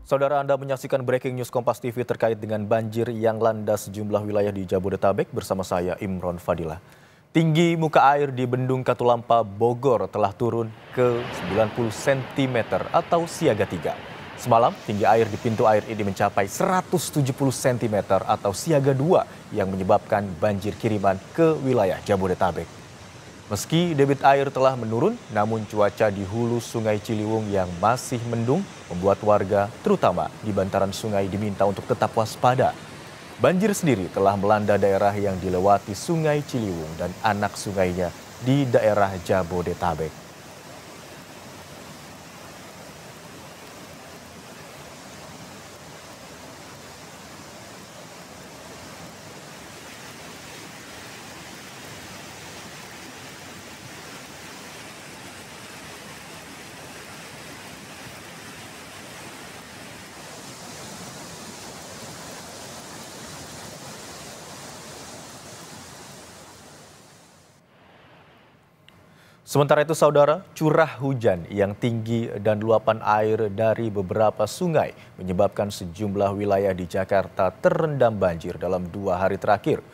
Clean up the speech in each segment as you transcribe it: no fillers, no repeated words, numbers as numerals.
Saudara, Anda menyaksikan Breaking News Kompas TV terkait dengan banjir yang melanda sejumlah wilayah di Jabodetabek bersama saya Imron Fadilah. Tinggi muka air di Bendung Katulampa, Bogor telah turun ke 90 cm atau siaga 3. Semalam, tinggi air di pintu air ini mencapai 170 cm atau siaga 2 yang menyebabkan banjir kiriman ke wilayah Jabodetabek. Meski debit air telah menurun, namun cuaca di hulu Sungai Ciliwung yang masih mendung membuat warga, terutama di bantaran sungai, diminta untuk tetap waspada. Banjir sendiri telah melanda daerah yang dilewati Sungai Ciliwung dan anak sungainya di daerah Jabodetabek. Sementara itu, saudara, curah hujan yang tinggi dan luapan air dari beberapa sungai menyebabkan sejumlah wilayah di Jakarta terendam banjir dalam 2 hari terakhir.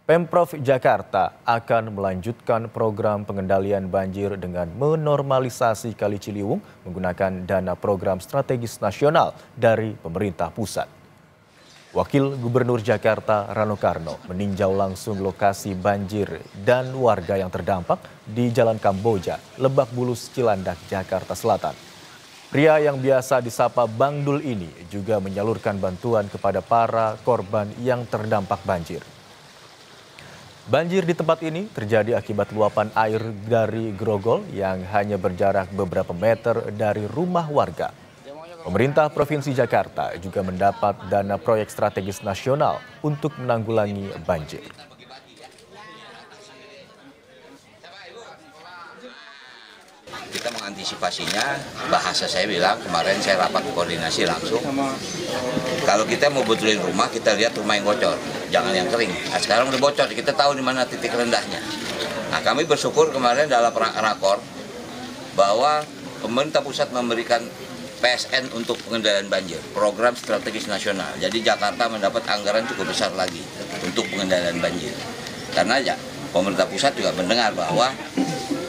Pemprov Jakarta akan melanjutkan program pengendalian banjir dengan menormalisasi Kali Ciliwung menggunakan dana program strategis nasional dari pemerintah pusat. Wakil Gubernur Jakarta Rano Karno meninjau langsung lokasi banjir dan warga yang terdampak di Jalan Kamboja, Lebak Bulus, Cilandak, Jakarta Selatan. Pria yang biasa disapa Bang Dul ini juga menyalurkan bantuan kepada para korban yang terdampak banjir. Banjir di tempat ini terjadi akibat luapan air dari Grogol yang hanya berjarak beberapa meter dari rumah warga. Pemerintah Provinsi Jakarta juga mendapat dana proyek strategis nasional untuk menanggulangi banjir. Kita mengantisipasinya, bahasa saya bilang kemarin saya rapat koordinasi langsung. Kalau kita mau betulin rumah, kita lihat rumah yang bocor, jangan yang kering. Nah, sekarang udah bocor, kita tahu di mana titik rendahnya. Nah, kami bersyukur kemarin dalam rakor bahwa pemerintah pusat memberikan PSN untuk pengendalian banjir, program strategis nasional. Jadi Jakarta mendapat anggaran cukup besar lagi untuk pengendalian banjir. Karena ya pemerintah pusat juga mendengar bahwa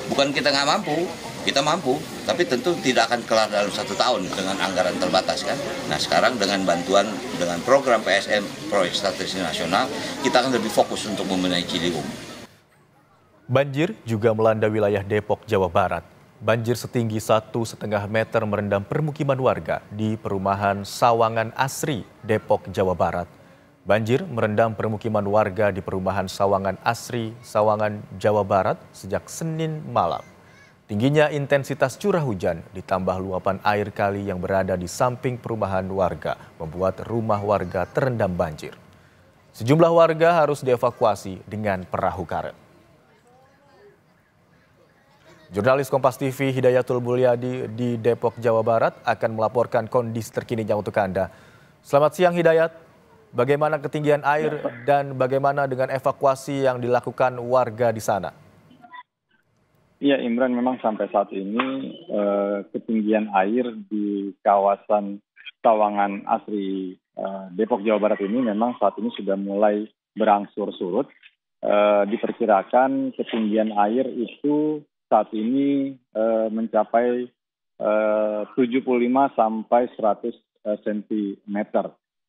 bukan kita nggak mampu, kita mampu, tapi tentu tidak akan kelar dalam 1 tahun dengan anggaran terbatas kan. Nah sekarang dengan bantuan, dengan program PSN, proyek strategis nasional, kita akan lebih fokus untuk membenahi Ciliwung. Banjir juga melanda wilayah Depok, Jawa Barat. Banjir setinggi 1,5 meter merendam permukiman warga di perumahan Sawangan Asri, Depok, Jawa Barat. Banjir merendam permukiman warga di perumahan Sawangan Asri, Sawangan, Jawa Barat sejak Senin malam. Tingginya intensitas curah hujan ditambah luapan air kali yang berada di samping perumahan warga membuat rumah warga terendam banjir. Sejumlah warga harus dievakuasi dengan perahu karet. Jurnalis Kompas TV Hidayatul Mulyadi di Depok, Jawa Barat akan melaporkan kondisi terkininya untuk Anda. Selamat siang Hidayat, bagaimana ketinggian air dan bagaimana dengan evakuasi yang dilakukan warga di sana? Iya Imran, memang sampai saat ini ketinggian air di kawasan Sawangan Asri Depok, Jawa Barat ini memang saat ini sudah mulai berangsur surut. Diperkirakan ketinggian air itu saat ini mencapai 75 sampai 100 cm.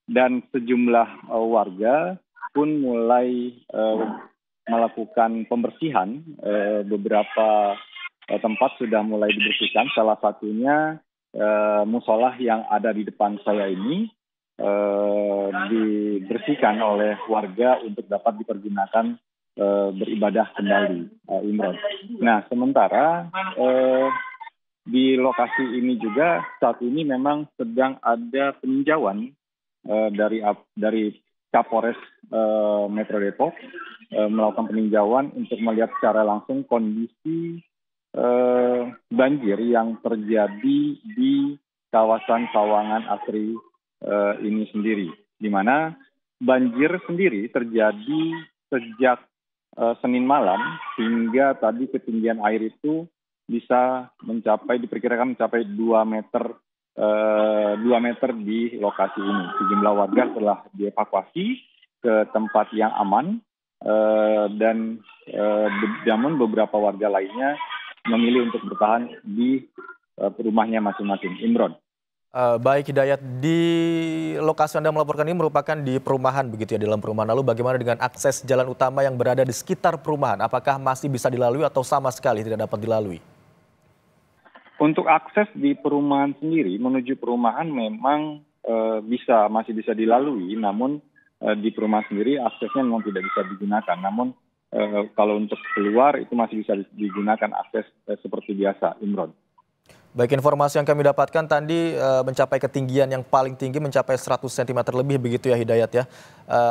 Dan sejumlah warga pun mulai melakukan pembersihan. Beberapa tempat sudah mulai dibersihkan. Salah satunya musola yang ada di depan saya ini dibersihkan oleh warga untuk dapat dipergunakan beribadah kembali, Imron. Nah, sementara di lokasi ini juga saat ini memang sedang ada peninjauan dari Kapolres Metro Depok melakukan peninjauan untuk melihat secara langsung kondisi banjir yang terjadi di kawasan Sawangan Asri ini sendiri, di mana banjir sendiri terjadi sejak Senin malam hingga tadi ketinggian air itu bisa diperkirakan mencapai 2 meter 2 meter di lokasi ini. Sejumlah warga telah dievakuasi ke tempat yang aman dan namun beberapa warga lainnya memilih untuk bertahan di rumahnya masing-masing. Imron. Baik Hidayat, di lokasi Anda melaporkan ini merupakan di perumahan begitu ya, di dalam perumahan. Lalu bagaimana dengan akses jalan utama yang berada di sekitar perumahan? Apakah masih bisa dilalui atau sama sekali tidak dapat dilalui? Untuk akses di perumahan sendiri menuju perumahan memang masih bisa dilalui, namun di perumahan sendiri aksesnya memang tidak bisa digunakan. Namun kalau untuk keluar itu masih bisa digunakan akses seperti biasa, Imron. Baik, informasi yang kami dapatkan tadi mencapai ketinggian yang paling tinggi mencapai 100 cm lebih begitu ya Hidayat ya.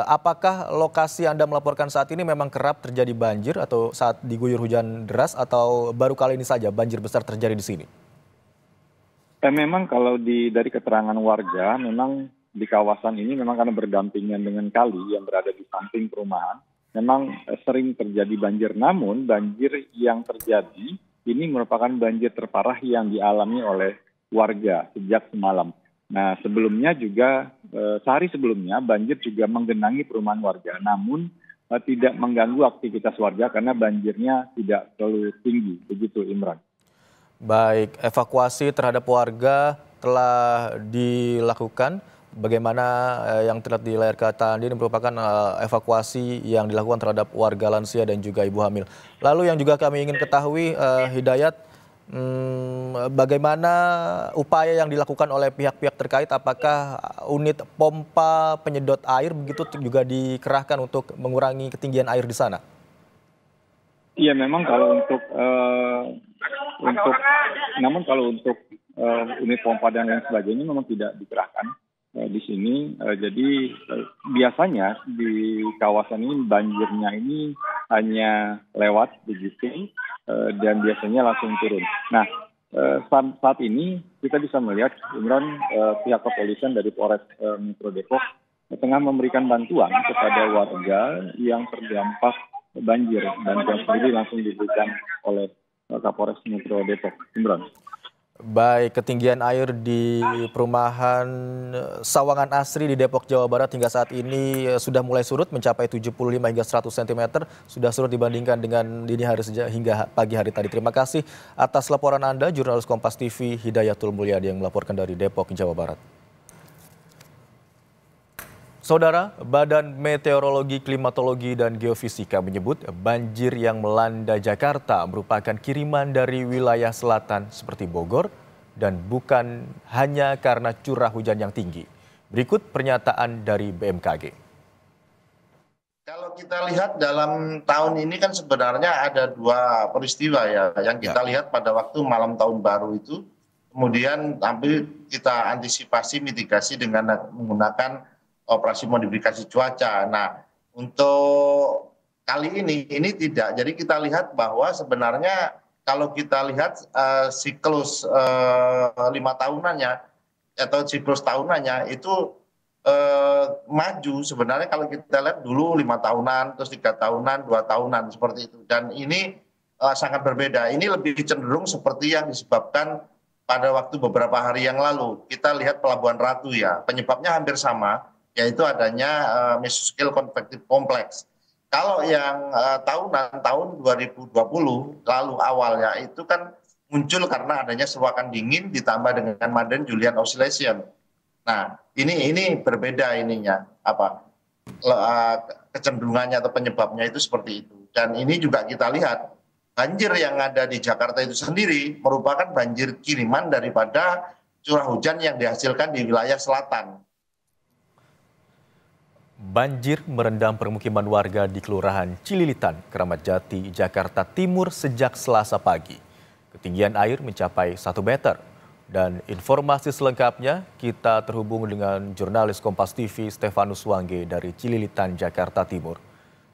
Apakah lokasi Anda melaporkan saat ini memang kerap terjadi banjir atau saat diguyur hujan deras atau baru kali ini saja banjir besar terjadi di sini? Memang kalau dari keterangan warga, memang di kawasan ini memang karena berdampingan dengan kali yang berada di samping perumahan, memang sering terjadi banjir. Namun banjir yang terjadi ini merupakan banjir terparah yang dialami oleh warga sejak semalam. Nah sebelumnya juga, sehari sebelumnya banjir juga menggenangi perumahan warga, namun tidak mengganggu aktivitas warga karena banjirnya tidak terlalu tinggi. Begitu Imran. Baik, evakuasi terhadap warga telah dilakukan. Bagaimana yang terlihat di layar kaca ini merupakan evakuasi yang dilakukan terhadap warga lansia dan juga ibu hamil. Lalu yang juga kami ingin ketahui, Hidayat, bagaimana upaya yang dilakukan oleh pihak-pihak terkait? Apakah unit pompa penyedot air begitu juga dikerahkan untuk mengurangi ketinggian air di sana? Iya, memang kalau namun kalau untuk unit pompa dan lain sebagainya memang tidak dikerahkan di sini. Jadi biasanya di kawasan ini banjirnya ini hanya lewat begitu dan biasanya langsung turun. Nah saat ini kita bisa melihat Imran, pihak kepolisian dari Polres Metro Depok tengah memberikan bantuan kepada warga yang terdampak banjir, dan yang sendiri langsung diberikan oleh Kapolres Metro Depok. Imran. Baik, ketinggian air di perumahan Sawangan Asri di Depok, Jawa Barat hingga saat ini sudah mulai surut mencapai 75 hingga 100 cm. Sudah surut dibandingkan dengan dini hari hingga pagi hari tadi. Terima kasih atas laporan Anda, jurnalis Kompas TV Hidayatul Mulyadi yang melaporkan dari Depok, Jawa Barat. Saudara, Badan Meteorologi, Klimatologi, dan Geofisika menyebut banjir yang melanda Jakarta merupakan kiriman dari wilayah selatan seperti Bogor dan bukan hanya karena curah hujan yang tinggi. Berikut pernyataan dari BMKG. Kalau kita lihat dalam tahun ini kan sebenarnya ada dua peristiwa ya yang kita lihat pada waktu malam tahun baru itu. Kemudian tapi kita antisipasi mitigasi dengan menggunakan operasi modifikasi cuaca. Nah, untuk kali ini tidak. Jadi kita lihat bahwa sebenarnya kalau kita lihat siklus 5 tahunannya atau siklus tahunannya itu maju sebenarnya kalau kita lihat dulu 5 tahunan, terus 3 tahunan, 2 tahunan seperti itu. Dan ini sangat berbeda. Ini lebih cenderung seperti yang disebabkan pada waktu beberapa hari yang lalu. Kita lihat Pelabuhan Ratu ya, penyebabnya hampir sama, yaitu adanya mesoscale convective complex. Kalau yang tahunan tahun 2020 lalu awalnya itu kan muncul karena adanya sewakan dingin ditambah dengan Madden-Julian oscillation. Nah, ini berbeda ininya kecenderungannya atau penyebabnya itu seperti itu. Dan ini juga kita lihat banjir yang ada di Jakarta itu sendiri merupakan banjir kiriman daripada curah hujan yang dihasilkan di wilayah selatan. Banjir merendam permukiman warga di Kelurahan Cililitan, Keramat Jati, Jakarta Timur sejak Selasa pagi. Ketinggian air mencapai 1 meter. Dan informasi selengkapnya kita terhubung dengan jurnalis Kompas TV Stefanus Wangge dari Cililitan, Jakarta Timur.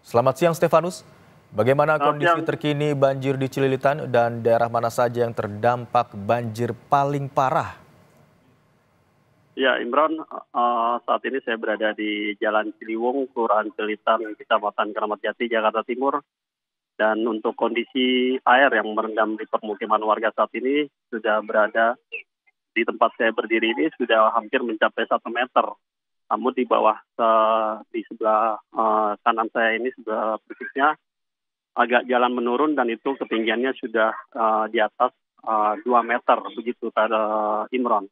Selamat siang Stefanus, bagaimana kondisi terkini banjir di Cililitan dan daerah mana saja yang terdampak banjir paling parah? Ya, Imron, saat ini saya berada di Jalan Ciliwung, Kelurahan Cililitan, Kecamatan Keramat Jati, Jakarta Timur. Dan untuk kondisi air yang merendam di permukiman warga saat ini sudah berada di tempat saya berdiri ini sudah hampir mencapai 1 meter. Namun di bawah di sebelah kanan saya ini sebelah persisnya agak jalan menurun dan itu ketinggiannya sudah di atas 2 meter begitu Imron.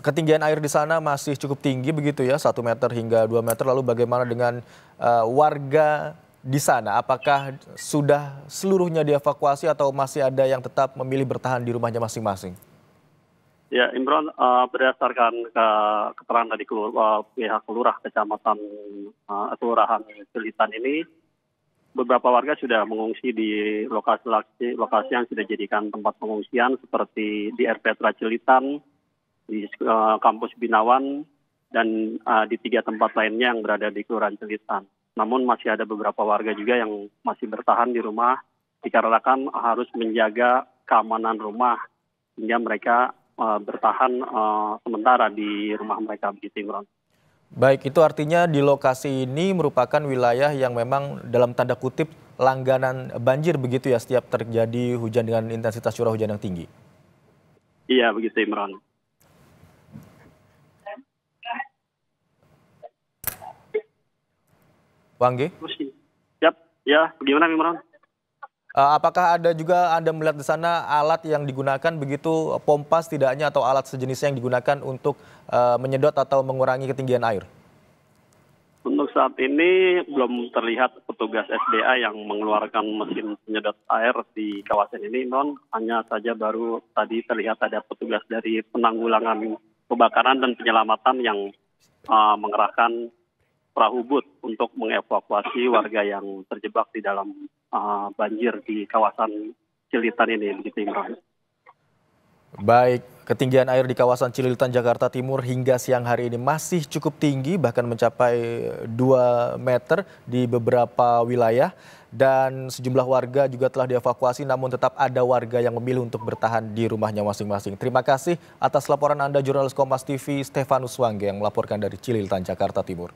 Ketinggian air di sana masih cukup tinggi begitu ya, 1 meter hingga 2 meter. Lalu bagaimana dengan warga di sana? Apakah sudah seluruhnya dievakuasi atau masih ada yang tetap memilih bertahan di rumahnya masing-masing? Ya, Imron, berdasarkan keterangan dari pihak Lurah Kecamatan Kelurahan Cilitan ini, beberapa warga sudah mengungsi di lokasi yang sudah dijadikan tempat pengungsian seperti di RPTRA Cilitan, di kampus Binawan, dan di 3 tempat lainnya yang berada di Kelurahan Cilitan. Namun masih ada beberapa warga juga yang masih bertahan di rumah dikarenakan harus menjaga keamanan rumah hingga mereka bertahan sementara di rumah mereka begitu, Imran. Baik, itu artinya di lokasi ini merupakan wilayah yang memang dalam tanda kutip langganan banjir begitu ya setiap terjadi hujan dengan intensitas curah hujan yang tinggi? Iya, begitu Imran. Wangge? Siap, ya bagaimana Imran? Apakah ada juga Anda melihat di sana alat yang digunakan begitu, pompa setidaknya atau alat sejenisnya yang digunakan untuk menyedot atau mengurangi ketinggian air? Untuk saat ini belum terlihat petugas SDA yang mengeluarkan mesin penyedot air di kawasan ini, non. Hanya saja baru tadi terlihat ada petugas dari penanggulangan kebakaran dan penyelamatan yang mengerahkan perahu boot untuk mengevakuasi warga yang terjebak di dalam banjir di kawasan Cilitan ini, begitu Imran. Baik, ketinggian air di kawasan Cililitan, Jakarta Timur hingga siang hari ini masih cukup tinggi, bahkan mencapai 2 meter di beberapa wilayah. Dan sejumlah warga juga telah dievakuasi, namun tetap ada warga yang memilih untuk bertahan di rumahnya masing-masing. Terima kasih atas laporan Anda, jurnalis Kompas TV Stefanus Wangge yang melaporkan dari Cililitan, Jakarta Timur.